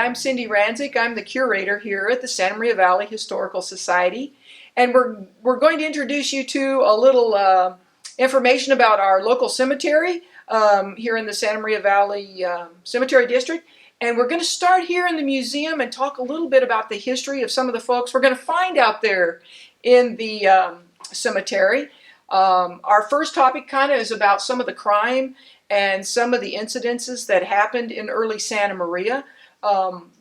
I'm Cindy Ranzik. I'm the curator here at the Santa Maria Valley Historical Society, and we're going to introduce you to a little information about our local cemetery here in the Santa Maria Valley Cemetery District. And we're going to start here in the museum and talk a little bit about the history of some of the folks we're going to find out there in the cemetery. Our first topic kind of is about some of the crime and some of the incidences that happened in early Santa Maria.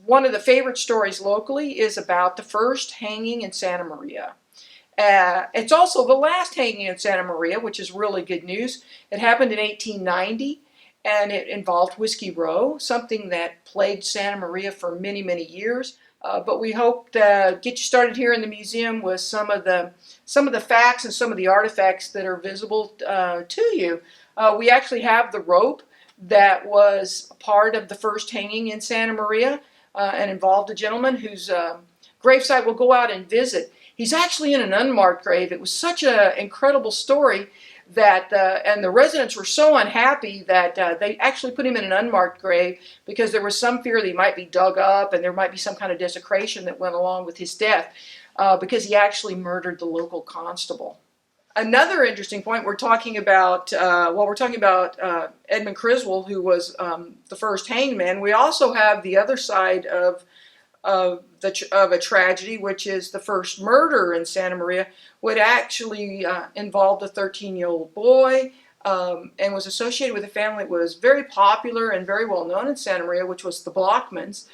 One of the favorite stories locally is about the first hanging in Santa Maria. It's also the last hanging in Santa Maria, which is really good news. It happened in 1890, and it involved Whiskey Row, something that plagued Santa Maria for many, many years. But we hope to get you started here in the museum with some of the facts and some of the artifacts that are visible to you. We actually have the rope that was part of the first hanging in Santa Maria and involved a gentleman whose gravesite we'll go out and visit. He's actually in an unmarked grave. It was such an incredible story that, and the residents were so unhappy that they actually put him in an unmarked grave because there was some fear that he might be dug up and there might be some kind of desecration that went along with his death because he actually murdered the local constable. Another interesting point, we're talking about Edmund Criswell, who was the first hanged man. We also have the other side of a tragedy, which is the first murder in Santa Maria, would actually involved a 13-year-old boy and was associated with a family that was very popular and very well known in Santa Maria, which was the Blockmans.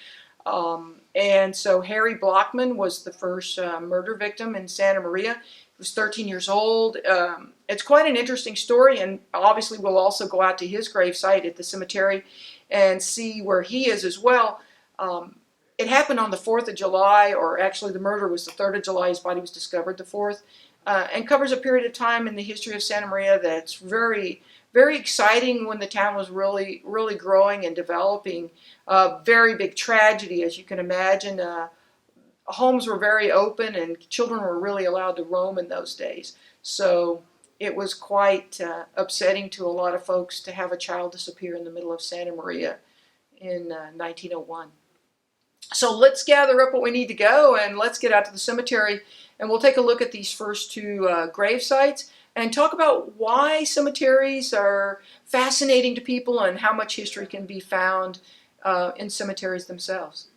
And so Harry Blockman was the first murder victim in Santa Maria. He was 13 years old. It's quite an interesting story, and obviously we'll also go out to his gravesite at the cemetery and see where he is as well. It happened on the 4th of July, or actually the murder was the 3rd of July. His body was discovered the 4th, and covers a period of time in the history of Santa Maria that's very, very exciting when the town was really, really growing and developing. Very big tragedy, as you can imagine. Homes were very open and children were really allowed to roam in those days. So it was quite upsetting to a lot of folks to have a child disappear in the middle of Santa Maria in 1901. So let's gather up what we need to go and let's get out to the cemetery and we'll take a look at these first two grave sites and talk about why cemeteries are fascinating to people and how much history can be found in cemeteries themselves.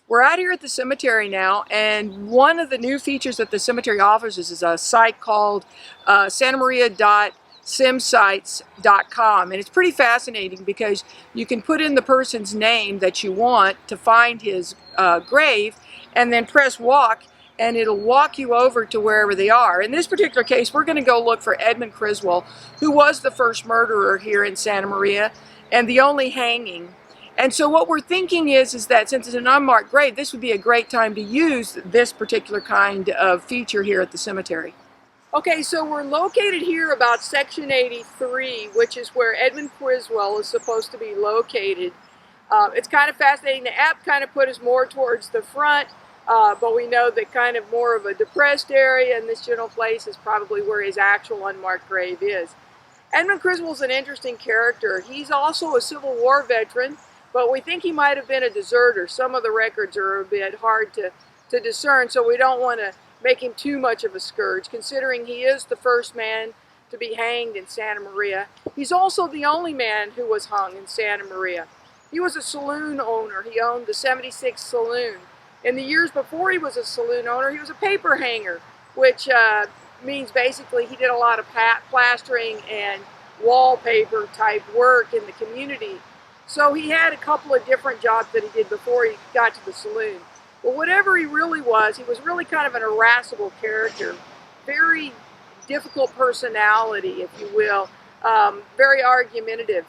We're out here at the cemetery now, and one of the new features that the cemetery offers is a site called santamaria.simsites.com, and it's pretty fascinating because you can put in the person's name that you want to find his grave and then press walk, and it'll walk you over to wherever they are. In this particular case, we're going to go look for Edmund Criswell, who was the first murderer here in Santa Maria and the only hanging. And so what we're thinking is that since it's an unmarked grave, this would be a great time to use this particular kind of feature here at the cemetery. Okay, so we're located here about section 83, which is where Edmund Criswell is supposed to be located. It's kind of fascinating. The app kind of put us more towards the front, but we know that kind of more of a depressed area in this general place is probably where his actual unmarked grave is. Edmund Criswell's an interesting character. He's also a Civil War veteran, but we think he might have been a deserter. Some of the records are a bit hard to discern, so we don't want to make him too much of a scourge, considering he is the first man to be hanged in Santa Maria. He's also the only man who was hung in Santa Maria. He was a saloon owner. He owned the 76th Saloon. In the years before he was a saloon owner, he was a paper hanger, which means basically he did a lot of plastering and wallpaper type work in the community. So he had a couple of different jobs that he did before he got to the saloon. But whatever he was really kind of an irascible character. Very difficult personality, if you will. Very argumentative.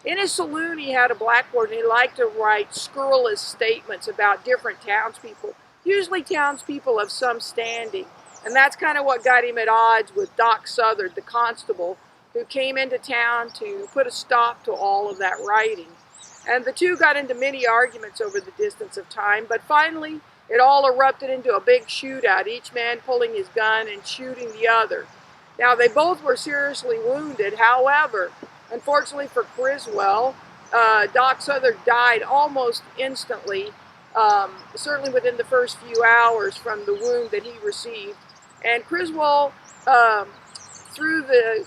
In his saloon, he had a blackboard, and he liked to write scurrilous statements about different townspeople, usually townspeople of some standing. And that's kind of what got him at odds with Doc Southard, the constable, who came into town to put a stop to all of that writing. And the two got into many arguments over the distance of time, but finally it all erupted into a big shootout, each man pulling his gun and shooting the other. Now, they both were seriously wounded. However, unfortunately for Criswell, Doc Souther died almost instantly, certainly within the first few hours from the wound that he received. And Criswell, through the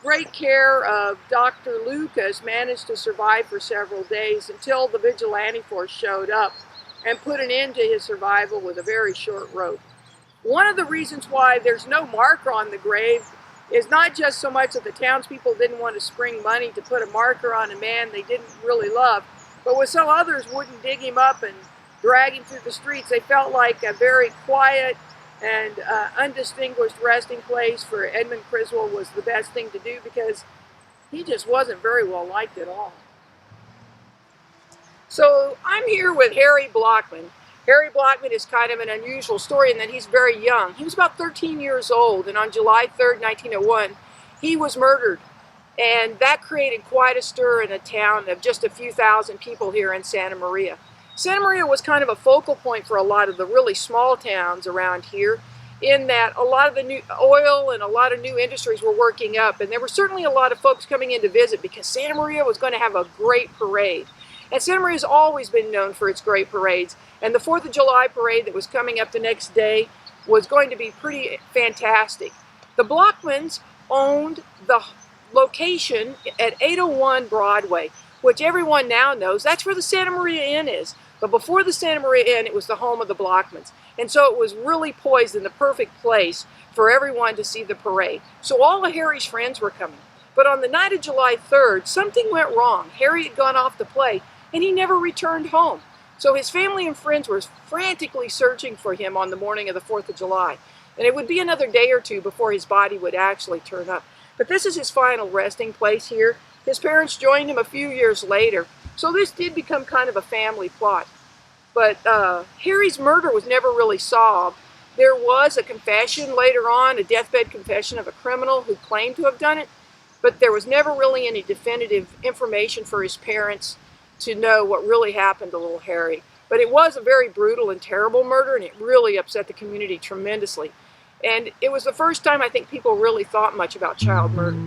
great care of Dr. Lucas, managed to survive for several days until the vigilante force showed up and put an end to his survival with a very short rope. One of the reasons why there's no marker on the grave is not just so much that the townspeople didn't want to spring money to put a marker on a man they didn't really love, but with some others wouldn't dig him up and drag him through the streets. They felt like a very quiet and undistinguished resting place for Edmund Criswell was the best thing to do, because he just wasn't very well liked at all. So I'm here with Harry Blockman. Harry Blockman is kind of an unusual story in that he's very young. He was about 13 years old, and on July 3rd, 1901, he was murdered. And that created quite a stir in a town of just a few thousand people here in Santa Maria. Santa Maria was kind of a focal point for a lot of the really small towns around here, in that a lot of the new oil and a lot of new industries were working up, and there were certainly a lot of folks coming in to visit because Santa Maria was going to have a great parade. And Santa Maria has always been known for its great parades, and the 4th of July parade that was coming up the next day was going to be pretty fantastic. The Blockmans owned the location at 801 Broadway, which everyone now knows that's where the Santa Maria Inn is. But before the Santa Maria Inn, it was the home of the Blockmans. And so it was really poised in the perfect place for everyone to see the parade. So all of Harry's friends were coming. But on the night of July 3rd, something went wrong. Harry had gone off to play, and he never returned home. So his family and friends were frantically searching for him on the morning of the 4th of July. And it would be another day or two before his body would actually turn up. But this is his final resting place here. His parents joined him a few years later. So this did become kind of a family plot. But Harry's murder was never really solved. There was a confession later on, a deathbed confession of a criminal who claimed to have done it, but there was never really any definitive information for his parents to know what really happened to little Harry. But it was a very brutal and terrible murder, and it really upset the community tremendously. And it was the first time I think people really thought much about child murder.